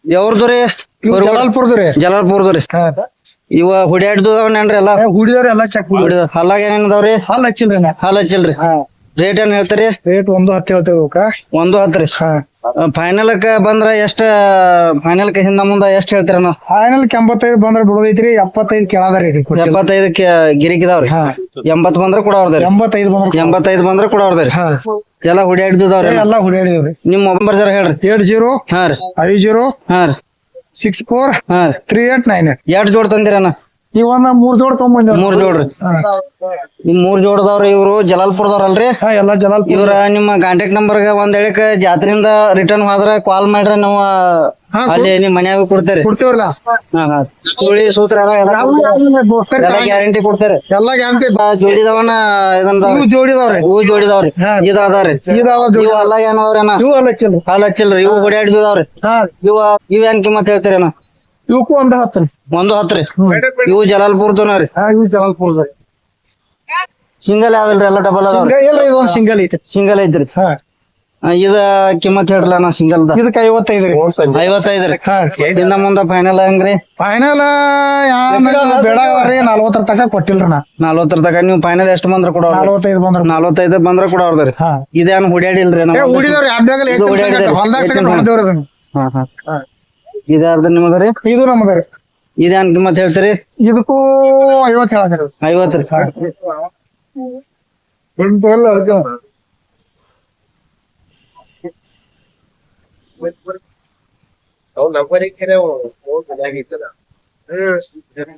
ಯಾವ್ದ್ರಿ ಜಲಾಲ್ಪುರದ್ರಿ ಜಲಾಲ್ಪುರದ್ರಿ ಇವ ಹುಡ್ಯಾಡ್ದವನ್ರಿ ಎಲ್ಲಾ ಹುಡಿದವ್ರಿ ಎಲ್ಲಾ ಚೆಕ್ ಹಲ್ಲಾಗ ಏನೇನದಾವ್ರಿ ಹಾಲ್ ಹಚ್ಚಿಲ್ರಿ ನಾ ಹಾಲ್ ಹಚ್ಚಿಲ್ರಿ ರೇಟ್ ಏನ್ ಹೇಳ್ತಾರಿ ರೇಟ್ 1.10 ಹೇಳ್ತೇವೆ ಅವಕ್ಕ 1.10 ಫೈನಲ್ ಬಂದ್ರ ಎಷ್ಟ ಫೈನಲ್ ಹಿಂದ ಮುಂದ ಎಷ್ಟ್ ಹೇಳ್ತೀರ ನಾವು ಫೈನಲ್ 85 ಬಂದ್ರ ಬಿಡೋದೈತ್ರಿ 75 ಕೆಳದಾರಿ 75 ಗಿರಿಕಿದಾವ್ರಿ 80 ಬಂದ್ರ ಕೊಡವ್ರದ್ರಿ 85 ಬಂದ್ರ ಕೊಡವ್ರದ್ರಿ ಎಲ್ಲಾ ಹುಡ್ಯಾಡ್ದವ್ರಿ ಎಲ್ಲಾ ಹುಡಿಯಾಡಿದವ್ರಿ ನಿಮ್ ಮೊಬೈಲ್ ಜರ ಹೇಳ್ರಿ 80 ಹಾ ರೀ 50 ಹಾ ರೀ 64 ಹಾ ರೀ 3898 ಎರಡ್ ಜೋಡ್ ತಂದಿರಣ್ಣ ಈಗ ಒಂದ್ 3 ಜೋಡ್ ತಗೊಂಬಂದ 3 ಜೋಡ್ರಿ ನಿಮ್ 3 ಜೋಡದವ್ರಿ ಇವ್ರು ಜಲಾಲ್ಪುರದವ್ರಲ್ರಿ ಎಲ್ಲಾ ಜಲಾಲ್ಪುರ ಇವ್ರ ನಿಮ್ಮ ಕಾಂಟ್ಯಾಕ್ಟ್ ನಂಬರ್ಗ ಒಂದ್ ಹೇಳಿಕ ಜಾತ್ರೆಯಿಂದ ರಿಟರ್ನ್ ಹೋದ್ರ ಕಾಲ್ ಮಾಡ್ರಿ ನಾವು ಅಲ್ಲಿ ನಿಮ್ ಮನ್ಯಾಗ ಕೊಡ್ತೇರಿ ಕೊಡ್ತೇವ್ರಲ್ಲ ತುಳಿ ಸೂತ್ರ ಎಲ್ಲ ಗ್ಯಾರಂಟಿ ಕೊಡ್ತೇರಿ ಎಲ್ಲಾ ಗ್ಯಾರಂಟಿ ಜೋಡಿದವನ ಜೋಡಿದವ್ರಿ ಹೂ ಜೋಡಿದವ್ರಿ ಇದಾದ್ರಿ ಇವು ಅಲ್ಲ ಏನವ್ರೇನ ಇವು ಅಲ್ಲ ಹಚ್ಚಿಲ್ರಿ ಹಾಲ್ ಹಚ್ಚಿಲ್ರಿ ಇವು ಹೊಡ್ಯಾಡಿದವ್ರಿ ಇವೇನ್ ಕಿಮ್ಮತ್ ಹೇಳ್ತೀರೇನ ಇವಕ್ಕೂ 1.10 ರೀ 1.10 ರೀ ಇವು ಜಲಾಲ್ಪುರದವ್ರಿ ಇವು ಜಲಾಲ್ಪುರದ ಸಿಂಗಲ್ ಯಾವಿಲ್ರಿ ಎಲ್ಲ ಡಬಲ್ ಇಲ್ರಿ ಇದೊಂದ್ ಸಿಂಗಲ್ ಐತಿ ಸಿಂಗಲ್ ಐತ್ರಿ ಇದ ಕಿಮ್ಮತ್ ಹೇಳ್ರಲ್ಲ ನಾ ಸಿಂಗಲ್ ಇದಕ್ಕೆ 55 ರೀ 55 ರೀ ಇನ್ನ ಮುಂದ ಫೈನಲ್ ಹಂಗ್ರಿ ಫೈನಲ್ ಬೇಡವ್ರಿ 40 ತನಕ ಕೊಟ್ಟಿಲ್ರಿ ನಾ 40 ತಕ ನೀವು ಫೈನಲ್ ಎಷ್ಟು ಬಂದ್ರ ಕೊಡೋರ್ 45 ಬಂದ್ರ ಕೊಡೋರ್ದ್ರಿ ಇದೇನ್ ಹುಡ್ಯಾಡಿಲ್ರಿ ಹುಡಿದವ್ರಿ ಹೊಲ್ದಾಗ ಇದಾರ್ದ ನಿಮದ್ರಿ ಇದು ನಮ್ದ್ರಿ ಇದೇನ್ ಕಿಮ್ಮತ್ ಹೇಳ್ತೀರಿ ಇದಕ್ಕೂ 50 ಹೇಳತ್ರಿ 50 ರೀ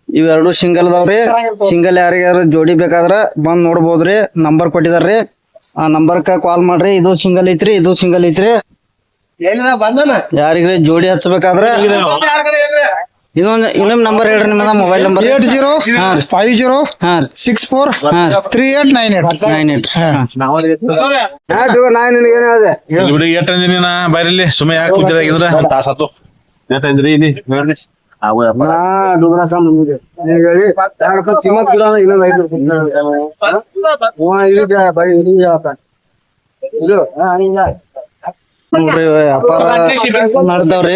ಇವೆರಡು ಸಿಂಗಲ್ ಅದಾವ್ರಿ ಸಿಂಗಲ್ ಯಾರಿಗಾರ ಜೋಡಿ ಬೇಕಾದ್ರ ಬಂದ್ ನೋಡ್ಬೋದ್ರಿ ನಂಬರ್ ಕೊಟ್ಟಿದಾರ್ರಿ ಆ ನಂಬರ್ಕ ಕಾಲ್ ಮಾಡ್ರಿ ಇದು ಸಿಂಗಲ್ ಐತ್ರಿ ಇದು ಸಿಂಗಲ್ ಐತ್ರಿ ಯಾರಿಗ್ರಿ ಜೋಡಿ ಹಚ್ಬೇಕಾದ್ರ ಇನ್ನೊಂದ್ ನಂಬರ್ ಹೇಳ್ರಿ ನಿಮ್ಮದ ಮೊಬೈಲ್ ನಂಬರ್ 80 50 64 3898 ನಾ ನಿನಗೆ ಏನ್ ಹೇಳ್ದೆ ಬಿಡಿ ಎಟ್ಟಂದಿನಿ ನಾ ಬೈರಲ್ಲಿ ಸುಮ್ಮನೆ ಯಾಕೆ ಕೂತಿರಾಗಿದ್ರ ಒಂದ್ ತಾಸ ಆತು ಎಟ್ಟಂದ್ರಿ ಇಲ್ಲಿ ನೋಡ್ರಿ ನೋಡ್ರಿ ವ್ಯಾಪಾರ ನಡ್ದಾವ್ರಿ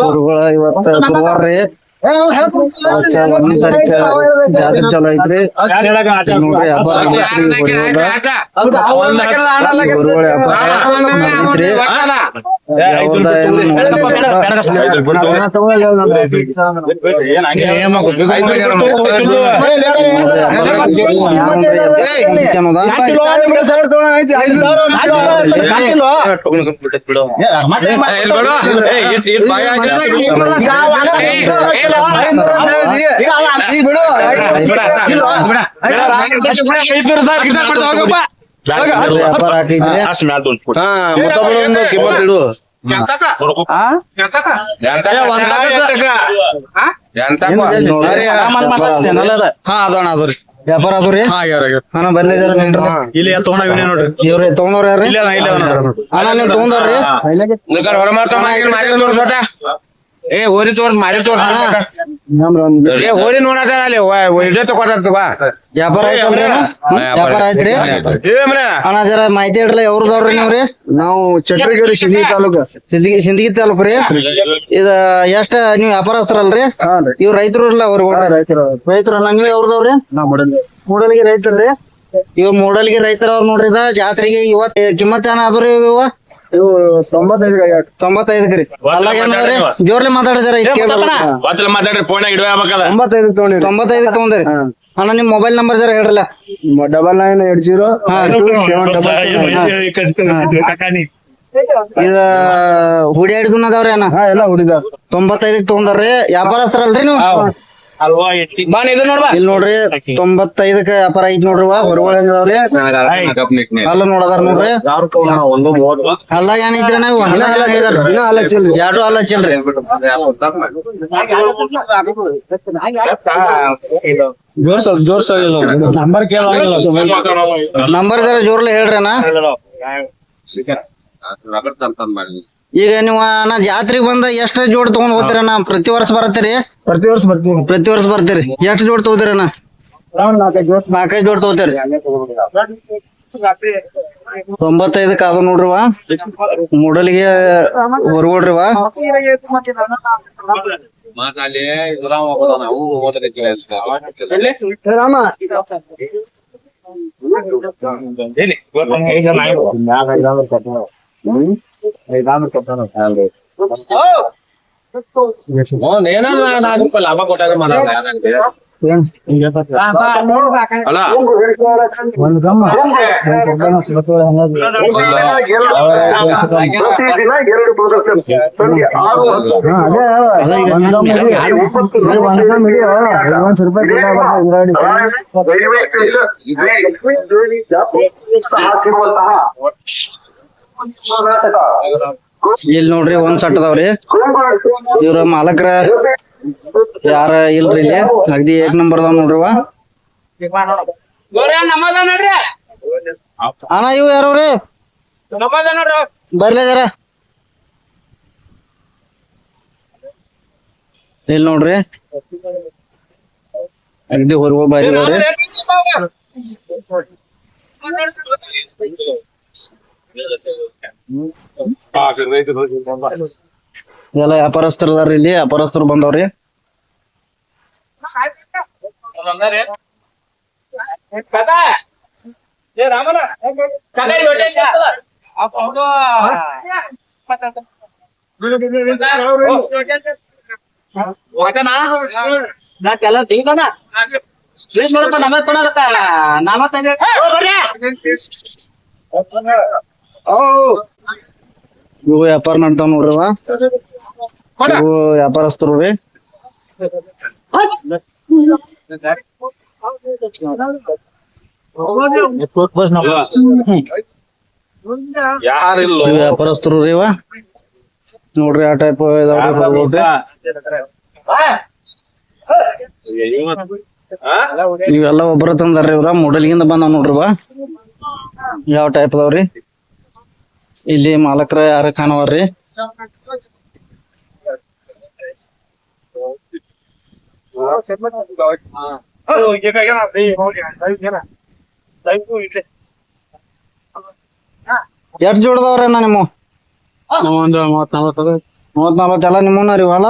ಗುರುಗಳ ಇವತ್ತ ಗುರುವಾರ ರೀ 1 ತಾರೀಕ ಜಾತ್ರೆ ಚಲೋ ಐತ್ರಿ ನೋಡ್ರಿ ವ್ಯಾಪಾರ ಗುರುಗಳ ವ್ಯಾಪಾರ ನಡೀತ್ರಿ ವ್ಯಾಪಾರ ವ್ಯಾಪಾರ ಅದ್ರಿ ಹಣ ಬರ್ಲಿ ಇಲ್ಲಿ ನೋಡ್ರಿ ಇವ್ರಿ ತಗೊಂಡವ್ರ ಯಾರ್ರಿ ಅಣ್ಣ ನೀವ್ ತಗೊಂಡವ್ರಿ ಹೋರಿ ತೋರ್ಸ್ ಮಾರಿ ತೋರ್ಸ್ ಹೋರಿ ನೋಡತಾರ ಅಲ್ಲಿ ವಿಡಿಯೋ ತಗೋತಾರ ವ್ಯಾಪಾರ ಆಯ್ತಲ್ರಿ ವ್ಯಾಪಾರ ಆಯ್ತ್ರಿ ಅಣ್ಣ ಜರ ಮಾಹಿತಿ ಹೇಳ್ರಲ್ಲ ಯಾವ್ರದವ್ರಿ ನೀವ್ರಿ ನಾವು ಚಟ್ರಿಗೇರಿ ಸಿಂದಗಿ ತಾಲೂಕು ಸಿಂದಗಿ ತಾಲೂಕು ರೀ ಇದ ಎಷ್ಟ ನೀವ್ ವ್ಯಾಪಾರಸ್ಥರಲ್ರಿ ಇವ್ ರೈತರು ಅಲ್ಲ ಅವ್ರ ರೈತರಲ್ಲ ನೀವ್ ಯಾವ್ರದವ್ರಿ ಮೂಡಲ್ಗಿ ರೈತರ್ರಿ ಇವ್ ಮೂಡಲ್ಗಿ ರೈತರ ನೋಡ್ರಿ ಇದ ಜಾತ್ರೆಗೆ ಇವತ್ ಕಿಮ್ಮತ್ ಏನ ಅದ್ರಿ ಇವ ಇವು 95 ರೀ ಅಲ್ಲ ಏನವ್ರಿ ಜೋರ್ಲಿ ಮಾತಾಡಿದಾರ ಮಾತಾಡ್ರಿ ಫೋನ್ ಇಡುವ 95 ತಗೊಂಡಿರಿ 95 ತಗೊಂಡ್ರಿ ಅಣ್ಣ ನಿಮ್ ಮೊಬೈಲ್ ನಂಬರ್ ಜರ ಹೇಳ್ರಲ್ಲ 9980 ಇದ ಹುಡಿಯಾಡಿದವ್ರಿ ಅಣ್ಣ ಎಲ್ಲ ಹುಡಿದ 95 ತಗೊಂಡ್ರಿ ವ್ಯಾಪಾರಸ್ಥರಲ್ರಿ ನೀವು ಇಲ್ಲಿ ನೋಡ್ರಿ 95 ವ್ಯಾಪಾರ ಐತ್ ನೋಡ್ರಿ ಹೊರಗಡೆ ಅಲ್ಲ ನೋಡದಾರ ನೋಡ್ರಿ ಅಲ್ಲ ಏನೈತ್ರಿ ನಾವು ಎರಡು ಅಲ್ಲ ಹಚ್ಚಿಲ್ರಿ ನಂಬರ್ ಜರ ಜೋರ್ಲಿ ಹೇಳ್ರಿ ಅಣ್ಣ ಈಗ ನೀವು ನಾ ಜಾತ್ರೆಗೆ ಬಂದ ಎಷ್ಟ್ ಜೋಡ್ ತಗೊಂಡ್ ಹೋಗ್ತೀರ ನಾ ಪ್ರತಿ ವರ್ಷ ಬರತ್ತೀರಿ ಪ್ರತಿ ವರ್ಷ ಬರ್ತೀವಿ ಪ್ರತಿ ವರ್ಷ ಬರ್ತೀರಿ ಎಷ್ಟ್ ಜೋಡ್ ತಗೋತೀರ ನಾ 4-5 ಜೋಡ್ ತಗೋತೀರಿ 95ಕ್ಕೆ ಅದ ನೋಡ್ರಿವ ಮೂಡಲಿಗೆ ಹೊರಗೋಡ್ರಿವ ಮಾತಾಡಿ ಇದ್ರಾಮ ಹೋಗೋದಾನ ಅವು ಹೋಗೋದಕ್ಕೆ ರಾಮ ಏನಾದ್ರು 4 ರೂಪಾಯಿ ಲಾಭ ಕೊಟ್ಟಾಗ ಅಲ್ಲ ಒಂದ್ ಗಮ್ಮ ಇಲ್ಲಿ ನೋಡ್ರಿ ಒಂದ್ ಸಟ್ ಅದಾವ್ರಿ ಇವ್ರ ಮಾಲಕ್ರ ಯಾರ ಇಲ್ರಿ ಇಲ್ಲಿ ಅಗ್ದಿ 1 ನಂಬರ್ ಅದಾವ ನೋಡ್ರಿವ ಅಣ್ಣ ಇವ್ ಯಾರವ್ರಿ ಬರ್ಲಿ ಜರ ಇಲ್ಲಿ ನೋಡ್ರಿ ಅಗ್ದಿ ಹೊರಗೋ ಬಾರಿ ನೋಡ್ರಿ ಎಲ್ಲ ವ್ಯಾಪಾರಸ್ಥರು ಅದಾರ್ರಿ ಇಲ್ಲಿ ವ್ಯಾಪಾರಸ್ಥರು ಬಂದವ್ರಿ ಇವು ವ್ಯಾಪಾರ ಮಾಡ್ತಾವ ನೋಡ್ರಿವ ಇವು ವ್ಯಾಪಾರಸ್ಥರು ರೀ ಯಾರಿಲ್ಲ ಇವು ವ್ಯಾಪಾರಸ್ಥರು ರೀ ಇವ ನೋಡ್ರಿ ಆ ಟೈಪ್ ಇದಾವ್ರಿ ಇವೆಲ್ಲ ಒಬ್ಬರ ತಂದಾರ್ರಿ ಇವ್ರ ಮೂಡಲ್ಗಿಂದ ಬಂದಾವ್ ನೋಡ್ರಿವ ಯಾವ ಟೈಪ್ ಅದಾವ್ರಿ ಇಲ್ಲಿ ಮಾಲಕ್ರ ಯಾರ ಕಾಣವರ್ರಿ ಎಷ್ಟ್ ಜೋಡದವ್ರ ನಿಮ್ಮ ಒಂದು 30-40 30-40 ಎಲ್ಲ ನಿಮ್ಮನ್ನ ರೀ ಹೊಲ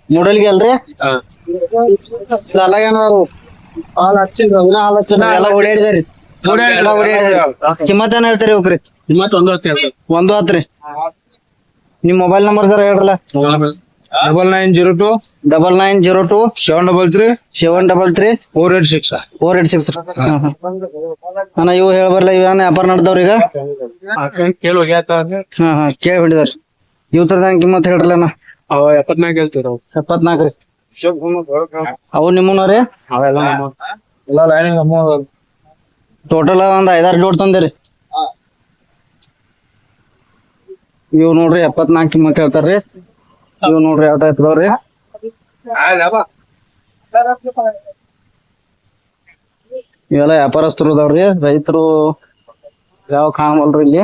ಮೂಡಲ್ಗಿ ಅಲ್ರಿ ಎಲ್ಲ ಏನದಾರು ಎಲ್ಲ ಓಡಾಡಿದಾರಿ ಎಲ್ಲ ಓಡಾಡಿದಾರಿ ಕಿಮ್ಮತ್ ಏನ್ ಹೇಳ್ತಾರಿ ಹೋಗ್ರಿ ಒಂದು ಹತ್ರಿ ನಿಮ್ ಮೊಬೈಲ್ ನಂಬರ್ ಸರ್ ಹೇಳ್ರಲ್ಲ 9902 9902 733 733 486 486 ಅಣ್ಣ ಇವು ಹೇಳ್ಬರ್ಲ ಇವೇನ ವ್ಯಾಪಾರ ನಡ್ದವ್ರ ಈಗ ಕೇಳಿ ಹೋಗ್ಯಾತ ಕೇಳಿ ಬಿಡಿದಾರಿ ಇವ್ ತರದಂಗ ಕಿಮ್ಮತ್ ಹೇಳ್ರಲ್ಲ ಅಣ್ಣ ಅವ 74 ಹೇಳ್ತೀರ 74 ರೀ ಅವು ನಿಮ್ಮನವ್ರಿ ಅವೆಲ್ಲ ಎಲ್ಲ ಲೈನಿಂಗ್ ನಮ್ಮ ಟೋಟಲ್ ಒಂದ್ 5-6 ಜೋಡ್ ತಂದಿರಿ ಇವ್ ನೋಡ್ರಿ 74 ಕಿಮ್ಮತ್ ಹೇಳ್ತಾರ್ರಿ ಇವ್ ನೋಡ್ರಿ ಯಾವ ಟೈಪ್ ಅದಾವ್ರಿ ಇವೆಲ್ಲ ವ್ಯಾಪಾರಸ್ಥರು ಅದಾವ್ರಿ ರೈತರು ಯಾವ ಕಾಣವಲ್ರಿ ಇಲ್ಲಿ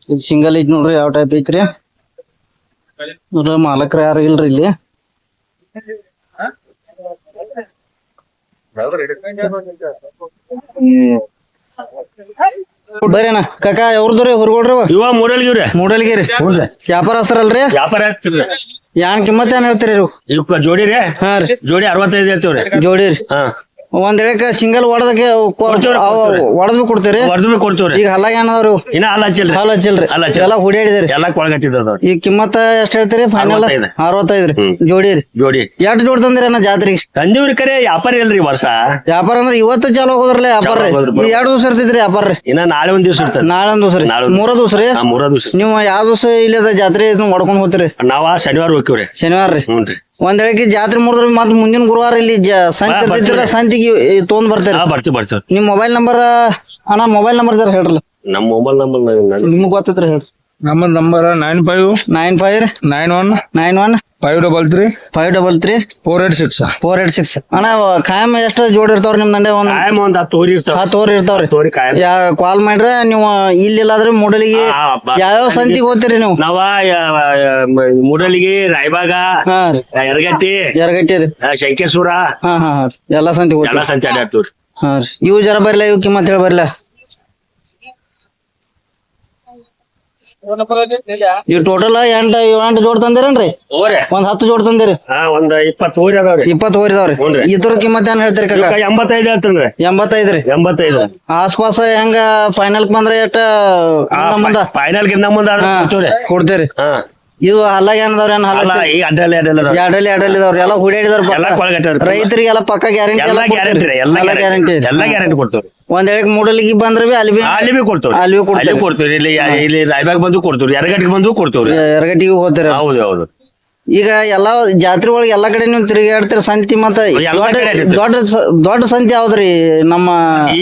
ಇದು ಸಿಂಗಲ್ ಐತಿ ನೋಡ್ರಿ ಯಾವ ಟೈಪ್ ಐತ್ರಿ ನೋಡ್ರಿ ಮಾಲಕ್ರ ಯಾರು ಇಲ್ರಿ ಇಲ್ಲಿ ಬರ್ರಿನ ಕಾಕ ಯಾವ್ರದ್ರಿ ಹೊರಗೋಡ್ರಿ ಇವ ಮೂಡಲ್ಗಿವ್ರಿ ಮೂಡಲ್ಗಿರಿ ವ್ಯಾಪಾರಸ್ಥರಲ್ರಿ ವ್ಯಾಪಾರ ಆಗ್ತಿದ್ರಿ ಯಾನ್ ಕಿಮ್ಮತ್ ಏನ್ ಹೇಳ್ತೀರಿ ಇವು ಇವಕ್ಕ ಜೋಡಿ ರೀ ಹಾ ರೀ ಜೋಡಿ 65 ಹೇಳ್ತೀವ್ರಿ ಜೋಡಿ ರೀ ಹಾ ಒಂದ್ ಹೇಳಕ ಸಿಂಗಲ್ ಒಡದಕ್ಕೆ ಒಡದ್ ಕೊಡ್ತೀರಿ ವರ್ದು ಕೊಡ್ತೀವ್ರಿ ಈಗ ಹಲ್ಲಾಗ ಏನದವ್ರಿ ಇನ್ನ ಹಾಲ್ ಹಚ್ಚಿಲ್ರಿ ಹಾಲ್ ಹಚ್ಚಿಲ್ರಿ ಹಾಲ್ ಹಚ್ಚಿಲ್ಲ. ಎಲ್ಲ ಹುಡಿಯಾಡಿದ್ರಿ ಎಲ್ಲಾ ಕೊಳಗಟ್ಟಿದ್ದವ್ರಿ ಈ ಕಿಮ್ಮತ್ತ ಎಷ್ಟ್ ಹೇಳ್ತೀರಿ ಫೈನಲ್ 65 ರೀ ಜೋಡಿ ರೀ ಜೋಡಿ ಎಷ್ಟ್ ಜೋಡ್ ತಂದಿರಿ ಅಣ್ಣ ಜಾತ್ರೆಗೆ ತಂದಿವ್ರಿ ಕರೆ ವ್ಯಾಪಾರ ಇಲ್ರಿ ವರ್ಷ ವ್ಯಾಪಾರ ಅಂದ್ರೆ ಇವತ್ತು ಚಾಲು ಹೋಗೋದ್ರಲ್ಲ ವ್ಯಾಪಾರ ರೀ ಚಾಲು ಹೋಗೋದ್ರಿ. 2 ದಿವಸ ಇರ್ತೈತ್ರಿ ವ್ಯಾಪಾರ ರೀ ಇನ್ನ ನಾಳೆ ಒಂದ್ ದಿವ್ಸ ಇರ್ತದ ನಾಳೆ ಒಂದ್ ದಿವಸ ರೀ ನಾಳೆ ಒಂದ್ 3 ದಿವಸ ರೀ 3 ದಿವ್ಸ ನೀವು ಯಾವ ದಿವಸ ಇಲ್ಲದ ಜಾತ್ರೆ ಮಾಡ್ಕೊಂಡ್ ಹೋಗ್ತೀರಿ ನಾವ ಶನಿವಾರ ಹೋಗ್ತೀವ್ರಿ ಶನಿವಾರ ರೀ ಹ್ಞೂನ್ರಿ ಒಂದ್ ಹೇಳಕ್ಕೆ ಜಾತ್ರೆ ಮುರಿದ್ರಿ ಮತ್ ಮುಂದಿನ ಗುರುವಾರ ಇಲ್ಲಿ ಸಂತಿ ಇರ್ತೈತಿಲ್ಲ ಸಂತಿಗೆ ತೊಗೊಂಡ್ ಬರ್ತೀರಿ ಹಾ ಬರ್ತೀವಿ ನಿಮ್ ಮೊಬೈಲ್ ನಂಬರ್ ಅಣ್ಣ ಮೊಬೈಲ್ ನಂಬರ್ ಜರ ಹೇಳ್ರಲ್ಲ ನಮ್ಮ ಮೊಬೈಲ್ ನಂಬರ್ ನಿಮ್ಗ್ ಗೊತ್ತೈತ್ರಿ ಹೇಳ್ರಿ ನಮ್ಮ ನಂಬರ್ 95 95 91 91 533 533 486. 486. ಅಣ್ಣ ಕಾಯಂ ಎಷ್ಟು ಜೋಡಿ ಇರ್ತಾವ್ರಿ ನಿಮ್ ದಂಡೆ ಒಂದ್ ಕಾಯಂ ಒಂದ್ 10 ಹೋರಿ ಇರ್ತಾವ. 10 ಹೋರಿ ಇರ್ತಾವ್ರಿ. ಕಾಯಂ ಕಾಲ್ ಮಾಡ್ರೆ ನೀವು ಇಲ್ಲಿಲ್ಲಾದ್ರೆ ಮೂಡಲಿಗೆ ಯಾವ್ಯಾವ ಸಂತಿಗೆ ಹೋಗ್ತೀರಿ ನೀವು? ನಾವ ಮೂಡಲಿಗೆ, ರಾಯಬಾಗ, ಹಾ ರೀ, ಯರಗಟ್ಟಿ, ಯರಗಟ್ಟಿ ರೀ, ಶಂಕೇಶ್ವರ ಹಾ ಹಾ ಹಾ ಎಲ್ಲಾ ಸಂತಿಗೆ ಹೋಗ್ತೀರಿ. ಎಲ್ಲಾ ಸಂತೆ ಅಡ್ಡಾಡ್ತೀವ್ರಿ. ಹಾ ರೀ. ಇವು ಜರ ಬರ್ಲ, ಇವ್ ಕಿಮ್ಮತ್ ಹೇಳಿ ಬರ್ಲ. ಇವ್ ಟೋಟಲ್ 8 ಜೋಡ್ ತಂದಿರೇನ್ರಿ? ಹೋರಿ ಒಂದ್ 10 ಜೋಡ್ ತಂದಿರಿ. ಒಂದ್ 20 ಹೋರಿ ಅದಾವ್ರಿ. 20 ಹೋರಿ ಇದಾವ್ರಿ. ಹ್ಞೂನ್ರಿ. ಇದ್ರ ಕಿಮ್ಮತ್ ಏನ್ ಹೇಳ್ತೀರಿ ಕಾಕ? 85 ಹೇಳ್ತೀನ್ರಿ. 85 ರೀ. 85 ಆಸ್ಪಾಸ ಹೆಂಗ ಫೈನಲ್ ಬಂದ್ರೆ ಎಷ್ಟ ಮುಂದ ಫೈನಲ್ ಗಿನ್ನ ಮುಂದ ಕೊಡ್ತೀರಿ? ಹಾ ಇವು ಹಲ್ಲಾಗ ಏನದಾವ್ರಿ? ಏನ್ ಅಲ್ಲ ಹಲ್ಲ ಈ ಅಡ್ಡಲ್ಲಿ ಎರಡಲ್ಲಿ ಇದಾವ್ರಿ. ಎಲ್ಲ ಹುಡಿಯಾಡಿದವ್ರ ಎಲ್ಲಾ ಕೊಳಗಟ್ಟಾವ್ರಿ. ರೈತರಿಗೆಲ್ಲ ಪಕ್ಕ ಗ್ಯಾರಂಟಿ, ಎಲ್ಲಾ ಗ್ಯಾರಂಟಿ ಎಲ್ಲ ಗ್ಯಾರಂಟಿ, ಎಲ್ಲಾ ಗ್ಯಾರಂಟಿ ಕೊಡ್ತೇವ್ರಿ. ಒಂದ್ ಹೇಳಕ್ ಮೂಡಲಿಗೆ ಬಂದ್ರೆ ಬಿ ಅಲ್ಲಿ ಅಲ್ಲಿ ಕೊಡ್ತೇವ್ರಿ. ಅಲ್ಲಿ ಅಲ್ಲಿ ಕೊಡ್ತೇವ್ರಿ. ಇಲ್ಲಿ ರಾಯಬಾಗ್ ಬಂದು ಕೊಡ್ತೇವ್ರಿ, ಯರಗಟ್ಟಿಗೆ ಬಂದು ಕೊಡ್ತೇವ್ರಿ. ಎರಗಟ್ಟಿಗೆ ಹೋಗ್ತೀರ? ಹೌದು ಹೌದು. ಈಗ ಎಲ್ಲಾ ಜಾತ್ರೆ ಒಳಗೆ ಎಲ್ಲಾ ಕಡೆ ನೀವು ತಿರುಗಾಡ್ತೀರ ಸಂತಿ. ಮತ್ತ ಎಲ್ಲಾ ಕಡೆ ದೊಡ್ಡ ಸಂತಿ ಯಾವ್ದ್ರಿ ನಮ್ಮ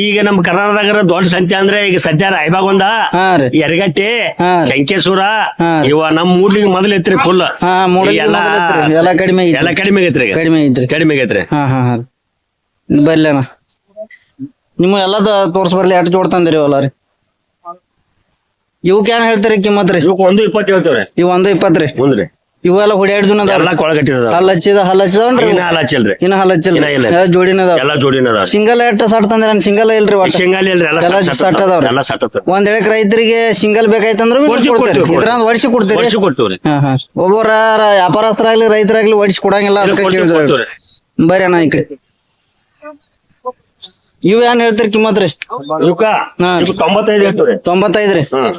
ಈಗ ನಮ್ ಕರ್ನಾಟಕದಾಗ ದೊಡ್ಡ ಸಂತೆ ಅಂದ್ರೆ ಈಗ ಸದ್ಯ ರಾಯಬಾಗ್ ಒಂದ, ಹಾ ರೀ, ಯರಗಟ್ಟಿ, ಹಾ ರೀ, ಶಂಕೇಶ್ವರ, ಹಾ ರೀ. ಇವ ನಮ್ ಮೂಡ್ಲಿಗೆ ಮೊದಲು ಐತ್ರಿ ಫುಲ್. ಹಾ ಮೂಡಲಿಗೆ ಎಲ್ಲ ಎಲ್ಲ ಕಡಿಮೆ ಐತ್ರಿ. ಎಲ್ಲ ಕಡಿಮೆ ಆಗೈತ್ರಿ ಈಗ. ಕಡಿಮೆ ಐತ್ರಿ. ಕಡಿಮೆ ಆಗೈತ್ರಿ. ಹಾ ಹಾ ಹಾ ಬರ್ಲೇನ ನಿಮ್ಮ ಎಲ್ಲದ ತೋರ್ಸ್ ಬರ್ಲಿ. ಎಟ್ ಜೋಡ್ ತಂದಿರಿ ಅಲ್ಲ ರೀ? ಇವಕ್ ಏನ್ ಹೇಳ್ತೀರಿ ಕಿಮ್ಮತ್ ರೀ? ಇವಕ್ 120 ಹೇಳ್ತೇವ್ರಿ. ಇವ್ 120 ರೀ. ಮುಂದ್ರಿ ಇವೆಲ್ಲ ಹುಡಿಯಾಡ್ದು ಎಲ್ಲಾ ಕೊಳಗಟ್ಟಿದ ಹಲ್ ಹಚ್ಚಿದವನ್ರಿ? ಇನ್ನ ಹಾಲ್ ಹಚ್ಚಿಲ್ರಿ. ಇನ್ನ ಹಲ್ ಹಚ್ಚಿಲ್ಲ. ಇನ್ನ ಇಲ್ಲ. ಎಲ್ಲ ಜೋಡಿನ ಅದಾವ. ಎಲ್ಲಾ ಜೋಡಿನ ಅದಾವ. ಸಿಂಗಲ್ ಎಟ್ ಸಟ್ ತಂದಿರ? ಸಿಂಗಲ್ ಇಲ್ರಿ ಒಟ್ಟ? ಶೇಂಗಾಲಿ ಇಲ್ರಿ. ಎಲ್ಲ ಎಲ್ಲ ಸಟ್ ಅದಾವ್ರಿ. ಎಲ್ಲ ಸಟ್ ಅದಾವ. ಒಂದ್ ಹೇಳಕ್ ರೈತರಿಗೆ ಸಿಂಗಲ್ ಬೇಕಾಯ್ತಂದ್ರ ಕೊಡ್ತೀರಿ? ಇದ್ರಂದ್ ಒಡಿಸಿ ಕೊಡ್ತೀರಿ? ವರ್ಷ ಕೊಡ್ತೇವ್ರಿ. ಹಾ ಹಾ ಒಬ್ಬರ ವ್ಯಾಪಾರಸ್ಥರಾಗ್ಲಿ ರೈತರಾಗ್ಲಿ ಒಡಿಸಿ ಕೊಡಂಗಿಲ್ಲ. ಅದಕ್ಕೆ ಕೇಳಿದ್ರಿ. ಕೊಡ್ತೇವ್ರಿ. ಬರ್ರಿ ಅಣ್ಣ ಈ ಕಡೆ. ಇವ್ ಏನ್ ಹೇಳ್ತೀರಿ ಕಿಮ್ಮತ್ ರೀ? ಇವಕ್ಕ 95 ಹೇಳ್ತೇವ್ರಿ. 95 ರೀ. ಹ್ಮ್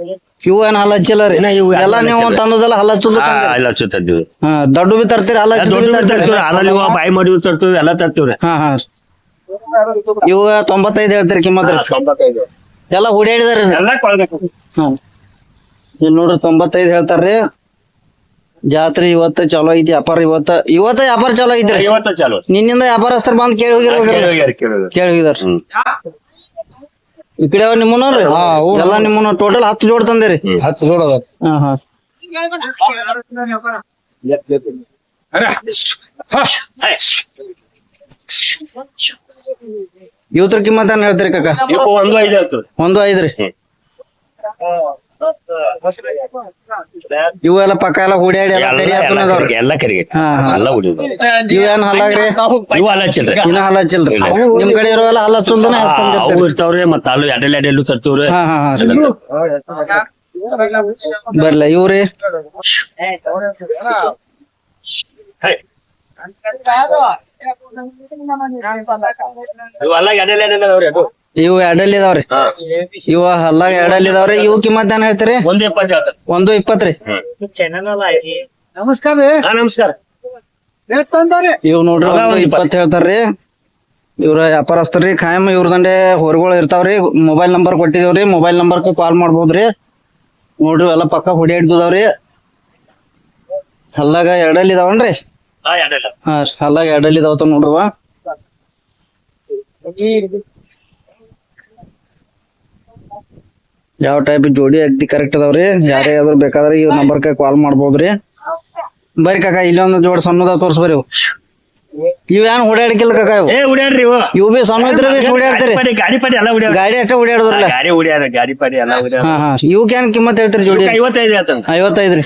ಇವು ಏನ್ ಹಲ್ ಹಚ್ಚಿಲ್ಲ ರೀ? ಇನ್ನ ಇವು ಎಲ್ಲಾ ನೀವು ತಂದದಲ್ಲ ಹಲ್ ಹಚ್ಚುದು? ಎಲ್ಲ ಹಚ್ಚುತ್ತಿದ್ವಿ. ಹಾ ದೊಡ್ಡ ಬಿ ತರ್ತೀರಿ? ಹಲ್ ಹಚ್ಚುದು ತರ್ತೇವ್ರಿ. ಹಾಲಲ್ಲಿ ಬಾಯಿ ಮಾಡಿ ತರ್ತೇವ್ರಿ. ಎಲ್ಲ ತರ್ತೇವ್ರಿ. ಹಾ ಹಾ ಇವು 95 ಹೇಳ್ತೀರಿ ಕಿಮ್ಮತ್ ರೀ? 95 ಎಲ್ಲ ಹುಡಿಯಾಡಿದಾರಿ. ಎಲ್ಲ ಕೊಳಗಟ್ಟಿ. ಹಾ ಇಲ್ಲಿ ನೋಡ್ರಿ 95 ಹೇಳ್ತಾರ್ರಿ. ಜಾತ್ರೆ ಇವತ್ತ ಚಲೋ ಐತಿ. ವ್ಯಾಪಾರ ಇವತ್ತ ವ್ಯಾಪಾರ ಚಲೋ ಐತ್ರಿ. 50 ಚಾಲು. ನಿನ್ನಿಂದ ವ್ಯಾಪಾರಸ್ಥರು ಬಂದ್ ಕೇಳಿ ಹೋಗಿರ್ಬೇಕ್ರಿ? ಕೇಳಿ ಹೋಗಿದಾರ. ಈ ಕಡೆ ನಿಮ್ಮನವ್ರಿ? ಎಲ್ಲಾ ನಿಮ್ಮನ ಟೋಟಲ್ 10 ಜೋಡ್ ತಂದಿರಿ? 10 ಜೋಡ್ ಅದ. ಹಾ ಹಾ ಇವತ್ರ ಕಿಮ್ಮತ್ ಏನ್ ಹೇಳ್ತೀರಿ ಕಾಕ? ಇವಕ್ಕ 1.5 ಹೇಳ್ತೇವ್ರಿ. 1.5 ರೀ. ಇವು ಎಲ್ಲ ಪಕ್ಕ ಎಲ್ಲ ಹುಡಿಯಾಡಿ ಎಲ್ಲ ಕರಿಗೆ ಹಾ ಹಾ ಎಲ್ಲ ಹುಡುಗ ಇವ್ ಏನ್ ಹಲ್ಲಾಗ್ರಿ? ಇವು ಹಲ್ಲ ಹಚ್ಚಿಲ್ರಿ. ಇನ್ನ ಹಲ್ಲ ಹಚ್ಚಿಲ್ರಿ. ನಿಮ್ ಕಡೆ ಇರೋವೆಲ್ಲ ಹಲ್ಲ ಹಚ್ಚಲ್ದನೆ ಅವು ಹಚ್ತಂದಿರ್ತೀರಿ? ಇರ್ತಾವ್ರಿ. ಮತ್ತ ಅಲ್ಲೂ ಎಡ್ಡೆಲ್ಲೂ ತರ್ತೇವ್ರಿ. ಹಾ ಹಾ ಹಾ ಬರ್ಲ ಇವ್ರಿ? ಇವು ಹಲ್ಲ ಎಡ್ಡೆಲ್ಲವ್ರಿ. ಅದು ಇವು ಎರಡಲ್ಲಿ ಇದಾವ್ರಿ. ಇವ ಹಲ್ಲಾಗ ಎರಡಲ್ಲಿ ಇದಾವ್ರಿ. ಇವು ಕಿಮ್ಮತ್ ಏನ್ ಹೇಳ್ತೀರಿ? 1.20 ಹೇಳ್ತಾರೆ. 1.20 ರೀ. ನಮಸ್ಕಾರ. ನಮಸ್ಕಾರ. ಇವ್ ನೋಡ್ರಿ 1.20 ಹೇಳ್ತಾರ್ರಿ. ಇವ್ರ ವ್ಯಾಪಾರಸ್ಥರ್ರಿ. ಖಾಯಂ ಇವ್ರದಂಡೆ ಹೊರಗಳು ಇರ್ತಾವ್ರಿ. ಮೊಬೈಲ್ ನಂಬರ್ ಕೊಟ್ಟಿದೇವ್ರಿ. ಮೊಬೈಲ್ ನಂಬರ್ ಕಾಲ್ ಮಾಡ್ಬೋದ್ರಿ. ನೋಡ್ರಿ ಎಲ್ಲ ಪಕ್ಕ ಹುಡಿ ಹಿಡ್ದಾವ್ರಿ. ಹಲ್ಲಾಗ ಎರಡಲ್ಲಿ ಇದಾವನ್ರಿ? ಹಾ ಹಲ್ಲಾಗ ಎರಡಲ್ಲಿ ಇದಾವತ್ತ ನೋಡ್ರವ. ಯಾವ ಟೈಪ್ ಜೋಡಿ ಅಗ್ದಿ ಕರೆಕ್ಟ್ ಅದಾವ್ರಿ. ಯಾರೇ ಆದ್ರೂ ಬೇಕಾದ್ರೆ ಈ ನಂಬರ್ ಕಾಲ್ ಮಾಡ್ಬೋದ್ರಿ. ಬರ್ರಿ ಕಾಕ ಇಲ್ಲೊಂದು ಜೋಡ್ ಸಣ್ಣದ ತೋರ್ಸ್ಬರಿ. ಇವ್ ಏನ್ ಹುಡ್ಯಾಡಕಿಲ್ಲ ಕಾಕ? ಇವು ಬಿ ಸಣ್ಣ ಇದ್ರೆ ಹುಡ್ಯಾಡ್ತೀರಿ? ಗಾಡಿ ಪಾಡಿ ಎಲ್ಲ ಹುಡ್ಯಾಡ. ಗಾಡಿ ಅಷ್ಟೇ ಹುಡ್ಯಾಡದ್ರಲ್ಲ? ಗಾಡಿ ಹುಡ್ಯಾಡ. ಗಾಡಿ ಪಾಡಿ ಎಲ್ಲ ಹುಡ್ಯಾಡ. ಹಾ ಹಾ ಇವಕ್ ಏನ್ ಕಿಮ್ಮತ್ ಹೇಳ್ತೀರಿ ಜೋಡಿ? 55 ಹೇಳ್ತಾನ. 55 ರೀ.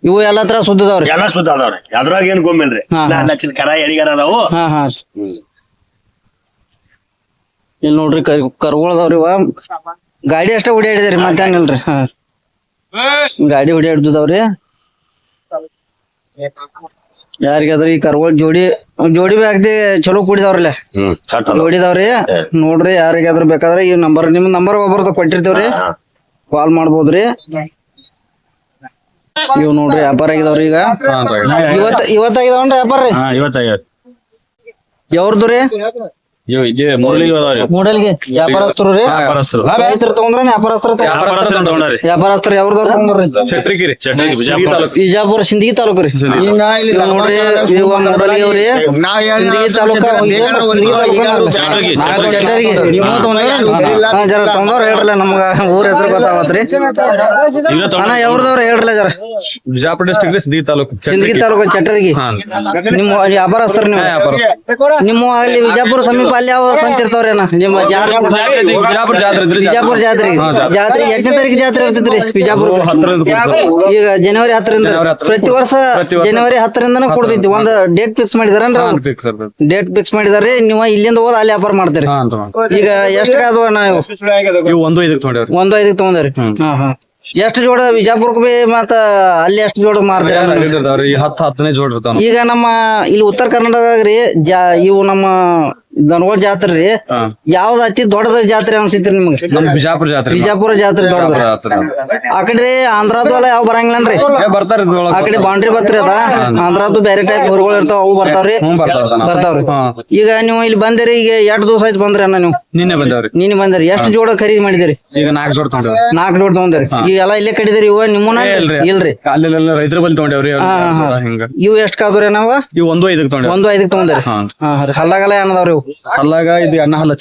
ಇವು ಎಲ್ಲಾ ತರ ಸುದ್ದದವ್ರಿ? ಎಲ್ಲ ಸುದ್ದ ಅದಾವ್ರಿ. ಅದ್ರಾಗ ಏನ್ ಗೊಮ್ಮಿಲ್ರಿ. ಲಕ್ಷದ ಕರ ಎಳಿಗಾರ ಅದಾವು. ಹಾ ಹಾ ಇಲ್ಲಿ ನೋಡ್ರಿ ಕರ್ಗೊಳದವ್ರಿ. ಇವ ಗಾಡಿ ಅಷ್ಟೇ ಹುಡ್ಯಾಡಿದ್ರಿ ಮತ್ತೇನಿಲ್ರಿ? ಹಾ ಗಾಡಿ ಹುಡ್ಯಾಡ್ದವ್ರಿ. ಯಾರಿಗಾದ್ರಿ ಈ ಕರ್ಗೋಳ್ ಜೋಡಿ ಬಿ ಅಗ್ದಿ ಚಲೋ ಕುಡಿದವ್ರಲ್ಲ ಜೋಡಿದವ್ರಿ. ನೋಡ್ರಿ ಯಾರಿಗಾದ್ರೂ ಬೇಕಾದ್ರೆ ಈ ನಂಬರ್ ನಿಮ್ ನಂಬರ್ ಒಬ್ಬರದ ಕೊಟ್ಟಿರ್ತೇವ್ರಿ. ಕಾಲ್ ಮಾಡ್ಬೋದ್ರಿ. ಇವ್ ನೋಡ್ರಿ ವ್ಯಾಪಾರ ಆಗಿದಾವ್ರಿ. ಈಗ ಇವತ್ತಾಗಿದಾವನ್ರಿ ವ್ಯಾಪಾರ ರೀ? ಇವತ್ತಾಗ್ಯಾವ. ಯಾವ್ದು ರೀ? ಮೂರಲಿಗೆ ಅದಾವ್ರಿ ಮೂಡಲ್ಗಿ ವ್ಯಾಪಾರಸ್ಥರು ರೀ ವ್ಯಾಪಾರಸ್ಥರು ರೈತರು ತಗೊಂಡ್ರ ವ್ಯಾಪಾರಸ್ಥರು ವ್ಯಾಪಾರಸ್ಥರು ತಗೊಂಡ್ರಿ ವ್ಯಾಪಾರಸ್ಥರು ಯಾವ್ರದವ್ರು ತಗೊಂಡ್ರಿ ಚಟ್ರಿಗಿರಿ ಚಟ್ರಿ ಬಿಜಾಪುರ ತಾಲೂಕು ಬಿಜಾಪುರ ಸಿಂದಗಿ ತಾಲೂಕು ರೀ ಇವ್ ನೋಡ್ರಿ ಇವ್ ಒಂದ್ ಮೂಡಲ್ಗಿ ಅವ್ರಿ ಸಿಂದಗಿ ತಾಲೂಕ ಚಟ್ಟರಿಗೆ ನೀವು ತಗೊಂಡ್ರಿ ಜರ ತಗೊಂಡವ್ರ ಹೇಳ್ರಲ್ಲ ನಮ್ಗ ಊರ ಹೆಸರು ಗೊತ್ತಾವತ್ರಿ ಅಣ್ಣ ಯಾವ್ರದವ್ರ ಹೇಳ್ರಲ್ಲ ಜರ ಬಿಜಾಪುರ ಡಿಸ್ಟ್ರಿಕ್ಟ್ ರೀ ಸಿಂದಗಿ ತಾಲೂಕು ಸಿಂದಗಿ ತಾಲೂಕು ಚಟ್ಟರಿಗೆ ನಿಮ್ಮ ವ್ಯಾಪಾರಸ್ಥರು ನೀವು ನಿಮ್ಮ ಅಲ್ಲಿ ವಿಜಾಪುರ ಸಮೀಪ ಅಲ್ಲಿ ಯಾವ ಸಂತ ಇರ್ತಾವ್ರಿ ಅಣ್ಣ ನಿಮ್ಮ ಜಾತ್ರೆ ಬಿಜಾಪುರ ಜಾತ್ರೆ ಇದ್ರಿ ಬಿಜಾಪುರ ಜಾತ್ರೆ ಜಾತ್ರೆ 8ನೇ ತಾರೀಕು ಜಾತ್ರೆ ಇರ್ತೈತ್ರಿ ಬಿಜಾಪುರ ಈಗ ಜನವರಿ 10ರಿಂದ ಪ್ರತಿ ವರ್ಷ ಜನವರಿ 10ರಿಂದನೂ ಕೊಡ್ತೈತಿ ಒಂದ್ ಡೇಟ್ ಫಿಕ್ಸ್ ಮಾಡಿದಾರನ್ರಿ ಡೇಟ್ ಫಿಕ್ಸ್ ಮಾಡಿದಾರೆ ನೀವು ಇಲ್ಲಿಂದ ಹೋದ್ ಅಲ್ಲಿ ವ್ಯಾಪಾರ ಮಾಡ್ತೀರಿ ಈಗ ಎಷ್ಟ್ ಆದ್ವು ಅಣ್ಣ ಇವು 1.5 ತಗೊಂಡೇವ್ರಿ 1.5 ತಗೊಂಡ್ರಿ ಹಾ ಎಷ್ಟು ಜೋಡ ವಿಜಾಪುರಕ್ಕೆ ಬಿ ಮತ್ತ ಅಲ್ಲಿ ಎಷ್ಟು ಜೋಡ ಮಾರ್ತೀರಿ 10 ಜೋಡ್ ಇರ್ತಾವ ಈಗ ನಮ್ಮ ಇಲ್ಲಿ ಉತ್ತರ ಕರ್ನಾಟಕದಾಗ ರೀ ಇವು ನಮ್ಮ ದನಗೋಳ ಜಾತ್ರೆ ರೀ ಯಾವ್ದು ಅತಿ ದೊಡ್ಡದ ಜಾತ್ರೆ ಅನ್ಸಿತ್ರಿ ನಿಮ್ಗೆ ಬಿಜಾಪುರ ಜಾತ್ರೆ ಬಿಜಾಪುರ ಜಾತ್ರೆ ದೊಡ್ಡದ ಆ ಕಡೆ ಆಂಧ್ರದ್ದು ಎಲ್ಲ ಯಾವ ಬರಂಗಿಲ್ಲನ್ರಿ ಬರ್ತಾರ ಆ ಕಡೆ ಬಾಂಡ್ರಿ ಬರ್ತೀರಿ ಅದ ಆಂಧ್ರದ್ದು ಬೇರೆ ಟೈಪ್ ಊರುಗಳು ಇರ್ತಾವ ಅವು ಬರ್ತಾವ್ರಿ ಬರ್ತಾವ್ರಿ ಈಗ ನೀವು ಇಲ್ಲಿ ಬಂದಿರಿ ಈಗ ಎಷ್ಟು ದಿವಸ ಆಯ್ತು ಬಂದ್ರಿ ಅಣ್ಣ ನೀವು ನಿನ್ನೆ ಬಂದವ್ರಿ ನೀನ್ ಬಂದಿರಿ ಎಷ್ಟು ಜೋಡ ಖರೀದಿ ಮಾಡಿದಿರಿ ಈಗ 4 ಜೋಡ್ ತಗೊಂಡ್ರಿ 4 ಜೋಡ ತಗೊಂಡ್ರಿ ಈಗ ಎಲ್ಲ ಇಲ್ಲೇ ಕಡಿದಿರಿ ಇವ ನಿಮ್ಮನ್ನ ಇಲ್ರಿ ಅಲ್ಲೆಲ್ಲ ರೈತರ ಬಲ್ಲಿ ತಗೊಂಡೇವ್ರಿ ಹಿಂಗ ಇವು ಎಷ್ಟ್ ಕಾದ್ರಿ ನಾವ ಇವು 1.5 ತಗೊಂಡೇವ್ರಿ 1.5 ತಗೊಂಡ್ರಿ ಹಲ್ಲಾಗಲ್ಲ ಏನದವ್ರಿ ಇವು ಹಲ್ಲಾಗ ಇದು ಅನ್ನ ಹಲ್ಲ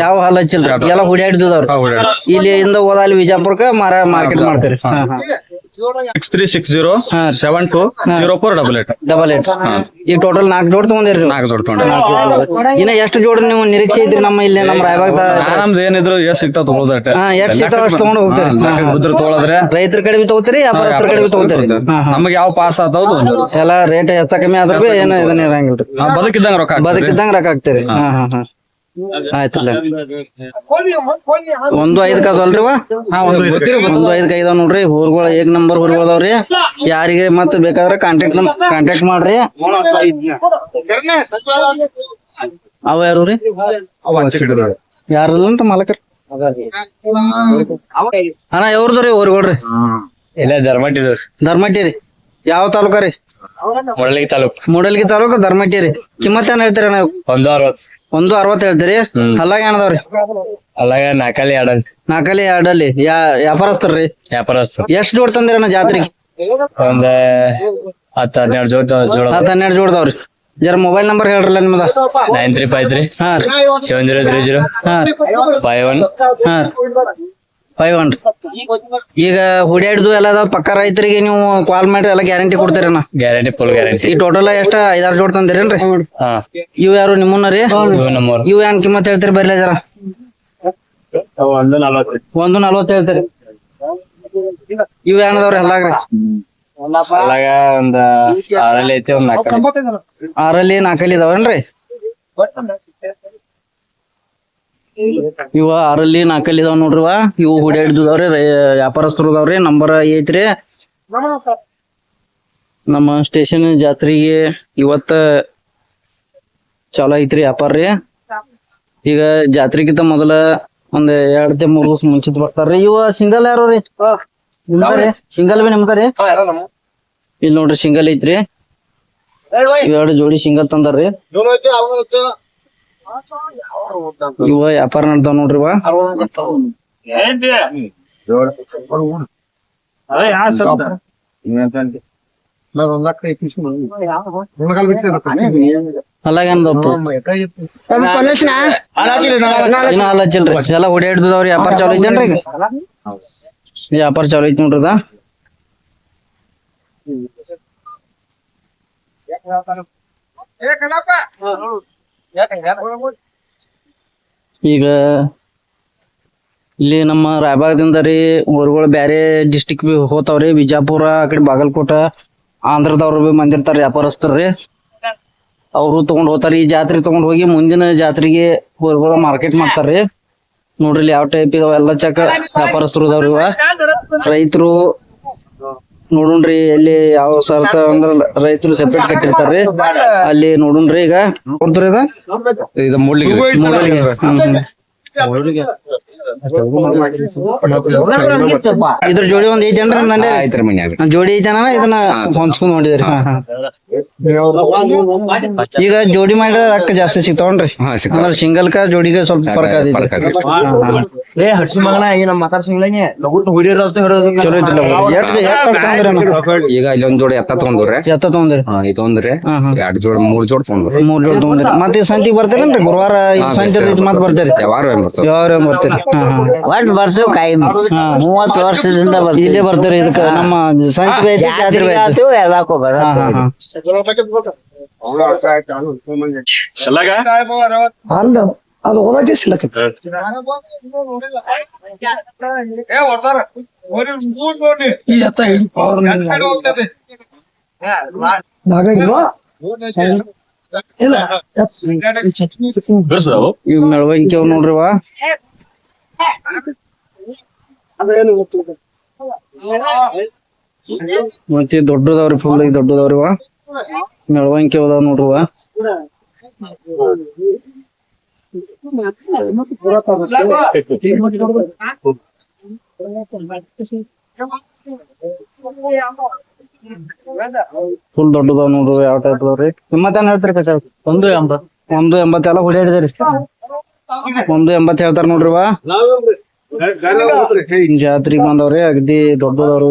ಯಾವ ಹಲ್ಲ ಹಚ್ಚಿಲ್ರಿ ಎಲ್ಲ ಹುಡ್ಯಾಡಿದವ್ರಿ ಇಲ್ಲಿಂದ ಹೋದಲ್ಲಿ ವಿಜಾಪುರಕ್ಕ ಮಾರ್ಕೆಟ್ ಮಾಡ್ತೀರಿ 6360720488 ಈಗ ಟೋಟಲ್ 4 ಜೋಡ್ ತಗೊಂಡಿರಿ 4 ಜೋಡ್ ತಗೊಂಡ್ರಿ ಇನ್ನ ಎಷ್ಟು ಜೋಡ್ ನೀವು ನಿರೀಕ್ಷೆ ಐತ್ರಿ ನಮ್ಮ ಇಲ್ಲಿ ನಮ್ಮ ರಾಯಬಾಗ ನಮ್ದು ಏನಿದ್ರು ಎಷ್ಟ್ ಸಿಗ್ತಾವ ತಗೊಳೋದಟ ಎಷ್ಟ್ ಸಿಗ್ತಾವ ಅಷ್ಟು ತಗೊಂಡ್ ಹೋಗ್ತೀರಿ ತಗೊಳದ್ರೆ ರೈತರ ಕಡೆ ಬಿ ತಗೋತೀರಿ ವ್ಯಾಪಾರಸ್ಥರ ಕಡೆ ಬಿ ತಗೋತೀರಿ ನಮಗೆ ಯಾವ ಪಾಸ್ ಆತಾವ್ ಎಲ್ಲ ರೇಟ್ ಹೆಚ್ಚ ಕಮ್ಮಿ ಆದ್ರ ಬಿ ಏನು ಇದನ್ನ ಇರಂಗಿಲ್ರಿ ಬದುಕಿದ್ದಂಗ ರೊಕ್ಕ ಬದುಕಿದ್ದಂಗ ರೊಕ್ಕ ಹಾಕ್ತೀರಿ ಆಯ್ತಲ್ಲ 1.5 ಅದಲ್ರಿ 1.5 ಐದಾವ್ ನೋಡ್ರಿ ಊರ್ಗಳ ಏಕ್ ನಂಬರ್ ಊರ್ಗಳವ್ರಿ ಯಾರಿಗೆ ಮತ್ ಬೇಕಾದ್ರ ಕಾಂಟ್ಯಾಕ್ಟ್ ಮಾಡ್ರಿ ಅವ ಯಾರು ಯಾರಲ್ಲಂತ ಮಾಲಕರ್ ಅಣ್ಣ ಯಾವ್ರದ್ರಿ ಊರ್ಗಳ್ರಿ ಇಲ್ಲ ಧರ್ಮಟ್ಟಿ ರೀ ಯಾವ ತಾಲೂಕ ರೀ ಮೂಡಲ್ಗಿ ತಾಲೂಕು ಧರ್ಮಟ್ಟಿ ರೀ ಕಿಮ್ಮತ್ ಏನ್ ಹೇಳ್ತೀರಿ ಅಣ್ಣ 1.60 ಹೇಳ್ತೀರಿ ಹಲ್ಲಾಗ ಏನದವ್ರಿ ಅಲ್ಲಾಗ ನಾಲ್ಕಲ್ಲಿ ಎರಡಲ್ಲಿ ವ್ಯಾಪಾರಸ್ಥರ್ರಿ ಎಷ್ಟ್ ಜೋಡ್ ತಂದಿರಣ್ಣ ಜಾತ್ರೆಗೆ ಒಂದ್ 10-12 12 ಜೋಡ್ದಾವ್ರಿ ಜರ ಮೊಬೈಲ್ ನಂಬರ್ ಹೇಳ್ರಲ್ಲ ನಿಮ್ದ 9353 ಹಾ ರೀ 7030 ಹಾ ರೀ 51 ಹಾ ರೀ 500 ಈಗ ಹುಡ್ಯಾಡ್ದು ಎಲ್ಲ ಪಕ್ಕ ರೈತರಿಗೆ ನೀವು ಕಾಲ್ ಮಾಡ್ರಿ ಎಲ್ಲ ಗ್ಯಾರಂಟಿ ಕೊಡ್ತೀರಣ್ಣ ಫುಲ್ ಗ್ಯಾರಂಟಿ ಈ ಟೋಟಲ್ ಎಷ್ಟ 5-6 ಜೋಡ್ ತಂದಿರೇನ್ರಿ ಹಾ ಇವ್ ಯಾರು ನಿಮ್ಮನ್ನ ರೀ ನಮ್ಮೂರ್ ಇವ್ ಏನ್ ಕಿಮ್ಮತ್ ಹೇಳ್ತೀರಿ ಬರ್ಲಿ ಜರ 1.40 ಹೇಳ್ತೀರಿ ಇವ್ ಏನದವ್ರಿ ಹಲ್ಲಾಗ್ರಿ ಅಲ್ಲಾಗ ಒಂದ್ 6 ಐತಿ ಒಂದ್ 6 4 ಇದಾವೇನ್ರಿ ಇವ 6 4 ಇದಾವ್ ನೋಡ್ರಿವ ಇವು ಹುಡ್ಯಾಡ್ದವ್ರಿ ವ್ಯಾಪಾರಸ್ಥರು ಅದಾವ್ರಿ ನಂಬರ್ ಐತ್ರಿ ನಮ್ಮ ಸ್ಟೇಷನ್ ಜಾತ್ರೆಗೆ ಇವತ್ತ ಚಾಲೂ ಐತ್ರಿ ವ್ಯಾಪಾರ ರೀ ಈಗ ಜಾತ್ರೆಗಿಂತ ಮೊದಲ ಒಂದ್ 2-3 ದಿವಸ ಮುಂಚಿತ ಬರ್ತಾರ್ರಿ ಇವ ಸಿಂಗಲ್ ಯಾರು ರೀ ನಿಮ್ದಾರಿ ಸಿಂಗಲ್ ಬಿ ನಿಮ್ದಾರಿ ಇಲ್ಲಿ ನೋಡ್ರಿ ಸಿಂಗಲ್ ಐತ್ರಿ 2 ಜೋಡಿ ಸಿಂಗಲ್ ತಂದಾರ್ರಿ ಇವ ವ್ಯಾಪಾರ ನಡ್ತಾವ ನೋಡ್ರಿ ಅಲ್ಲಾಗೇನಪ್ಪ ಹಲ್ಲಚ್ಚಿಲ್ರಿ ಎಲ್ಲ ಓಡಾಡ್ದವ್ರಿ ವ್ಯಾಪಾರ ಚಾಲು ಐತೇನ್ರಿ ವ್ಯಾಪಾರ ಚಾಲು ಐತಿ ನೋಡ್ರಿ ಈಗ ಇಲ್ಲಿ ನಮ್ಮ ರಾಯಬಾಗದಿಂದ ರೀ ಊರುಗಳು ಬ್ಯಾರೆ ಡಿಸ್ಟಿಕ್ ಬಿ ಹೋತಾವ್ರಿ ಬಿಜಾಪುರ ಆ ಕಡೆ ಬಾಗಲಕೋಟ ಆಂಧ್ರದವ್ರು ಬಿ ಬಂದಿರ್ತಾರ ವ್ಯಾಪಾರಸ್ಥರ್ರಿ ಅವ್ರು ತಗೊಂಡ್ ಹೋಗ್ತಾರ ಈ ಜಾತ್ರೆ ತಗೊಂಡ್ ಹೋಗಿ ಮುಂದಿನ ಜಾತ್ರೆಗೆ ಊರುಗಳು ಮಾರ್ಕೆಟ್ ಮಾಡ್ತಾರ್ರಿ ನೋಡ್ರಿ ಯಾವ ಟೈಪ್ ಇದಾವ ಎಲ್ಲ ಚಕ ವ್ಯಾಪಾರಸ್ಥರು ಇದಾವ್ರಿ ಇವ ರೈತರು ನೋಡುಣ್ರಿ ಎಲ್ಲಿ ಯಾವ ಸರ್ತ ಅಂದ್ರ ರೈತರು ಸೆಪರೇಟ್ ಕಟ್ಟಿರ್ತಾರ್ರಿ ಅಲ್ಲಿ ನೋಡುಣ್ರಿ ಈಗ ಕೊಡ್ತಾರ ಇದು ಮೂಡ್ಲಿಗೆ ಇದ್ರ ಜೋಡಿ ಒಂದ್ ಐತೇನ್ರಿ ನಿಮ್ದಂಡೆ ಐತ್ರಿ ಮನ್ಯಾಗ ಜೋಡಿ ಐತನ ಇದನ್ನ ಹೊಂಚ್ಕೊಂಡ್ ನೋಡಿದ್ರಿ ಈಗ ಜೋಡಿ ಮಾಡಿದ್ರೆ ರೊಕ್ಕ ಜಾಸ್ತಿ ಸಿಗ್ತಾವನ್ರಿ ಹಾ ಸಿಕ್ಕ ಅಂದ್ರೆ ಸಿಂಗಲ್ ಕ ಜೋಡಿಗೆ ಸ್ವಲ್ಪ ಫರ್ಕ್ ಆದೈತಿ ಏ ಹಡ್ಸಿ ಮಗನ ಈಗ ನಮ್ಮ ಮಾತಾಡ್ಸಂಗಿಲ್ಲ ಲಗುಟ್ ಹುಡಿರೋದು ಚಲೋ ಐತಿಲ್ಲ ಎಷ್ಟ್ ತಗೊಂಡ್ರಿ ಈಗ ಇಲ್ಲಿ ಒಂದ್ ಜೋಡಿ ಎತ್ತ ತಗೊಂಡ್ರಿ ಎತ್ತ ತಗೊಂಡ್ರಿ ಇದೊಂದ್ರಿ ಎರಡ್ ಜೋಡ್ ಮೂರ್ ಜೋಡ್ ತಗೊಂಡ್ರಿ 3 ಜೋಡಿ ತಗೊಂಡ್ರಿ ಮತ್ತೆ ಈ ಸಂತಿಗೆ ಬರ್ತೀರೇನ್ರಿ ಗುರುವಾರ ಈ ಸಂತೆ ಮತ್ತೆ ಬರ್ತೀರಿ ಯಾವಾರ ಬರ್ತದ ಯಾವಾಗ ಬರ್ತೀರಿ ಒಟ್ಟು ಬರ್ಸು ಕಾಯಿ 30 ವರ್ಷದಿಂದ ಇಲ್ಲೇ ಬರ್ತೀರಿ ಇದಕ್ಕ ನಮ್ಮ ಸಂತೆ ಐತಿ ಜಾತ್ರೆ ಐತಿ ಎಲ್ಲಾಕೋ ಬರ ಎಲ್ಲಾಗ ಅಲ್ಲ ಅದು ಹೋದಾಗೆ ಸಿಲಕ ಈ ಎತ್ತ ಹಿಡಿ ಪವರ್ ಬೆಳ್ಸದಾವು ಇವ್ ಮೆಳವಂಕಿ ಅವ್ ನೋಡ್ರಿವಾ ಮತ್ತೆ ದೊಡ್ಡದವ್ರಿ ಫುಲ್ ದೊಡ್ಡದವ್ರಿವ ಮೆಳವಂಕಿ ಅದಾವ ನೋಡ್ರಿವ ಫುಲ್ ದೊಡ್ಡದವ್ ನೋಡ್ರಿ ಯಾವ ಟೈಪ್ ಅದಾವ್ರಿ ನಿಮ್ಮತ್ತೇನ್ ಹೇಳ್ತೀರಿ ಕಕ್ಕ 180 ಎಲ್ಲ ಹೊಡಿಯಾಡಿದ್ರಿ 180 ಹೇಳ್ತಾರ ನೋಡ್ರಿವಾ ಜಾತ್ರೆಗ್ ಬಂದವ್ರಿ ಅಗದಿ ದೊಡ್ಡದವ್ರು